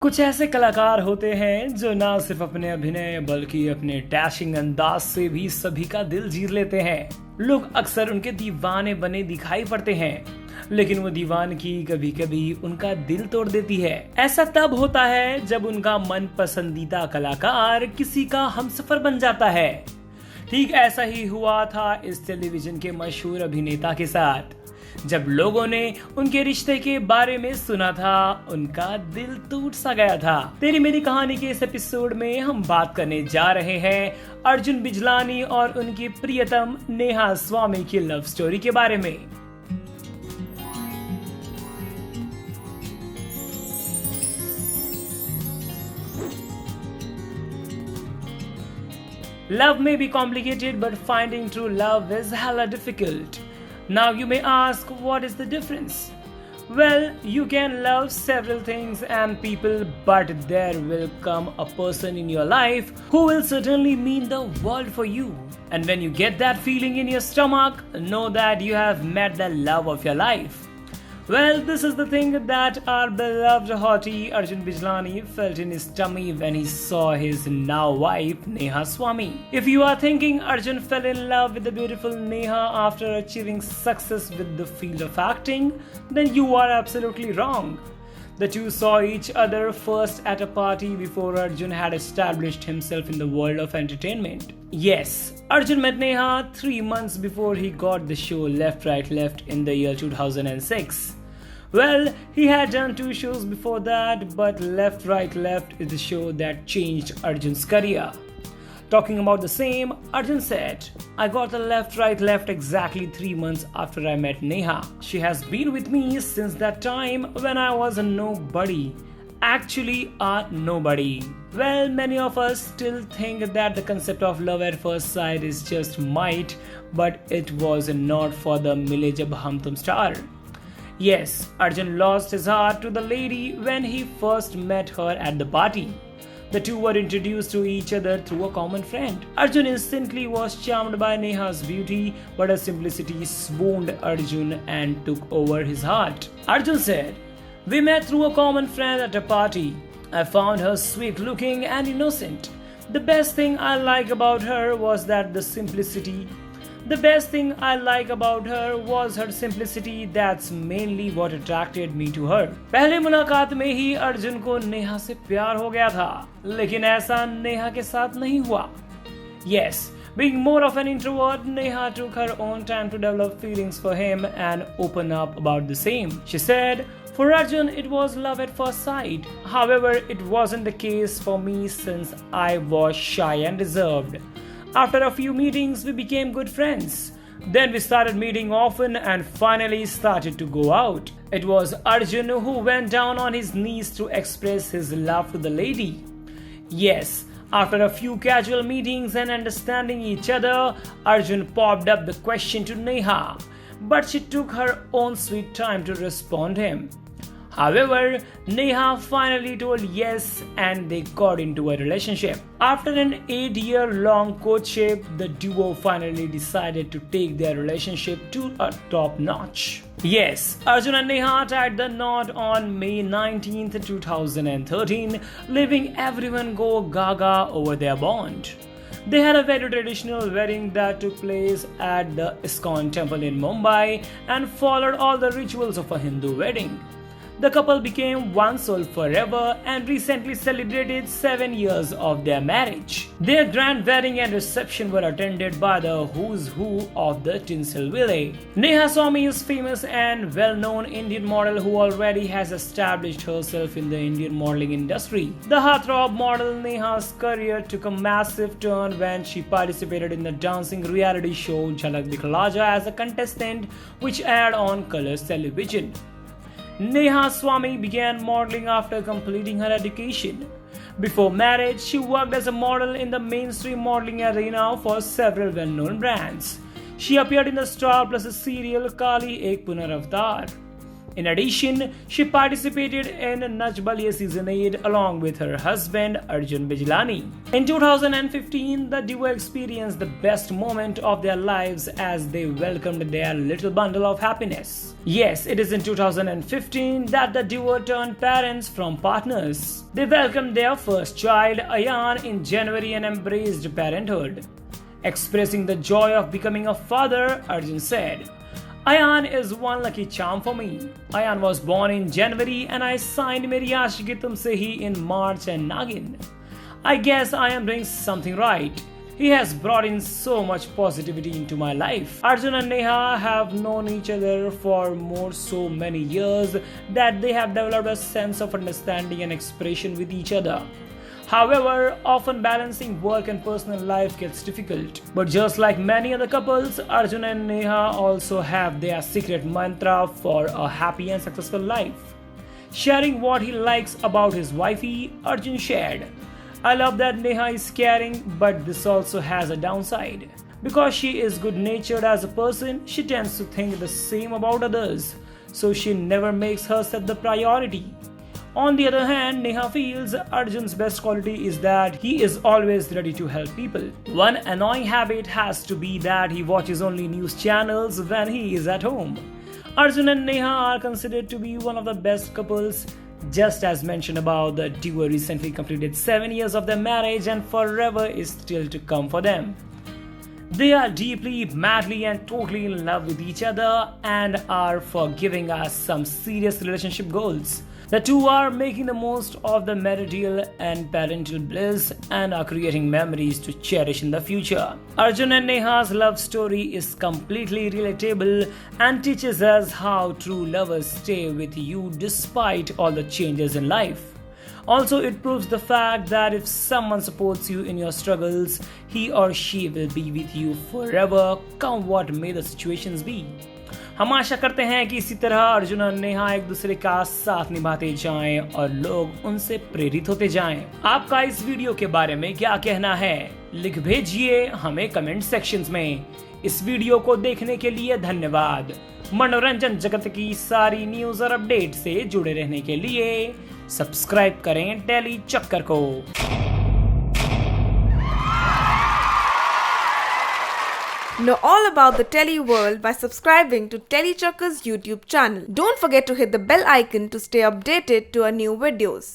कुछ ऐसे कलाकार होते हैं जो ना सिर्फ अपने अभिनय बल्कि अपने डैशिंग अंदाज से भी सभी का दिल जीत लेते हैं। लोग अक्सर उनके दीवाने बने दिखाई पड़ते हैं, लेकिन वो दीवानगी कभी कभी उनका दिल तोड़ देती है। ऐसा तब होता है जब उनका मन पसंदीदा कलाकार किसी का हमसफर बन जाता है। ठीक ऐसा ही हुआ था इस टेलीविजन के मशहूर अभिनेता के साथ। जब लोगों ने उनके रिश्ते के बारे में सुना था, उनका दिल टूट सा गया था। तेरी मेरी कहानी के इस एपिसोड में हम बात करने जा रहे हैं अर्जुन बिजलानी और उनकी प्रियतम नेहा स्वामी की लव स्टोरी के बारे में। Love may be complicated, but finding true love is hella difficult. Now you may ask, what is the difference? Well, you can love several things and people, but there will come a person in your life who will certainly mean the world for you. And when you get that feeling in your stomach, know that you have met the love of your life. Well, this is the thing that our beloved hottie Arjun Bijlani felt in his tummy when he saw his now wife Neha Swami. If you are thinking Arjun fell in love with the beautiful Neha after achieving success with the field of acting, then you are absolutely wrong. The two saw each other first at a party before Arjun had established himself in the world of entertainment. Yes, Arjun met Neha 3 months before he got the show Left Right Left in the year 2006. Well, he had done 2 shows before that, but Left Right Left is the show that changed Arjun's career. Talking about the same, Arjun said, I got the Left Right Left exactly 3 months after I met Neha. She has been with me since that time when I was a nobody. Actually, a nobody. Well, many of us still think that the concept of love at first sight is just might, but it was not for the Mile Jab Hum Tum star. Yes, Arjun lost his heart to the lady when he first met her at the party. The two were introduced to each other through a common friend. Arjun instantly was charmed by Neha's beauty, but her simplicity swooned Arjun and took over his heart. Arjun said, we met through a common friend at a party. I found her sweet looking and innocent. The best thing I like about her was the simplicity. That's mainly what attracted me to her. पहले मुलाकात में ही अर्जुन को नेहा से प्यार हो गया था, लेकिन ऐसा नेहा के साथ नहीं हुआ. Yes, being more of an introvert, Neha took her own time to develop feelings for him and open up about the same. She said, for Arjun, it was love at first sight. However, it wasn't the case for me since I was shy and reserved. After a few meetings, we became good friends. Then we started meeting often and finally started to go out. It was Arjun who went down on his knees to express his love to the lady. Yes, after a few casual meetings and understanding each other, Arjun popped up the question to Neha, but she took her own sweet time to respond him. However, Neha finally told yes and they got into a relationship. After an 8-year-long courtship, the duo finally decided to take their relationship to a top notch. Yes, Arjun and Neha tied the knot on May 19th, 2013, leaving everyone go gaga over their bond. They had a very traditional wedding that took place at the ISKCON temple in Mumbai and followed all the rituals of a Hindu wedding. The couple became one soul forever and recently celebrated 7 years of their marriage. Their grand wedding and reception were attended by the who's who of the tinsel village. Neha Swami is famous and well-known Indian model who already has established herself in the Indian modeling industry. The heartthrob model Neha's career took a massive turn when she participated in the dancing reality show Jhalak Dikhla Ja as a contestant, which aired on Colors Television. Neha Swami began modeling after completing her education. Before marriage, she worked as a model in the mainstream modeling arena for several well-known brands. She appeared in the Star Plus serial Kali Ek Punaravatar. In addition, she participated in Nach Baliye Season 8 along with her husband Arjun Bijlani. In 2015, the duo experienced the best moment of their lives as they welcomed their little bundle of happiness. Yes, it is in 2015 that the duo turned parents from partners. They welcomed their first child, Ayan, in January and embraced parenthood. Expressing the joy of becoming a father, Arjun said, "Ayan is one lucky charm for me. Ayan was born in January and I signed Meri Aashiki Tumse Hi in March and Nagin. I guess I am doing something right. He has brought in so much positivity into my life." Arjun and Neha have known each other for so many years that they have developed a sense of understanding and expression with each other. However, often balancing work and personal life gets difficult. But just like many other couples, Arjun and Neha also have their secret mantra for a happy and successful life. Sharing what he likes about his wifey, Arjun shared, "I love that Neha is caring, but this also has a downside. Because she is good-natured as a person, she tends to think the same about others, so she never makes herself the priority." On the other hand, Neha feels Arjun's best quality is that he is always ready to help people. One annoying habit has to be that he watches only news channels when he is at home. Arjun and Neha are considered to be one of the best couples. Just as mentioned above, the duo recently completed 7 years of their marriage and forever is still to come for them. They are deeply, madly and totally in love with each other and are for giving us some serious relationship goals. The two are making the most of the marital and parental bliss and are creating memories to cherish in the future. Arjun and Neha's love story is completely relatable and teaches us how true lovers stay with you despite all the changes in life. Also, it proves the fact that if someone supports you in your struggles, he or she will be with you forever, come what may the situations be. हम आशा करते हैं कि इसी तरह अर्जुन और नेहा एक दूसरे का साथ निभाते जाएं और लोग उनसे प्रेरित होते जाएं। आपका इस वीडियो के बारे में क्या कहना है, लिख भेजिए हमें कमेंट सेक्शंस में। इस वीडियो को देखने के लिए धन्यवाद। मनोरंजन जगत की सारी न्यूज और अपडेट से जुड़े रहने के लिए सब्सक्राइब करें टेली चक्कर को। Know all about the Telly world by subscribing to Telly Chakkar's YouTube channel. Don't forget to hit the bell icon to stay updated to our new videos.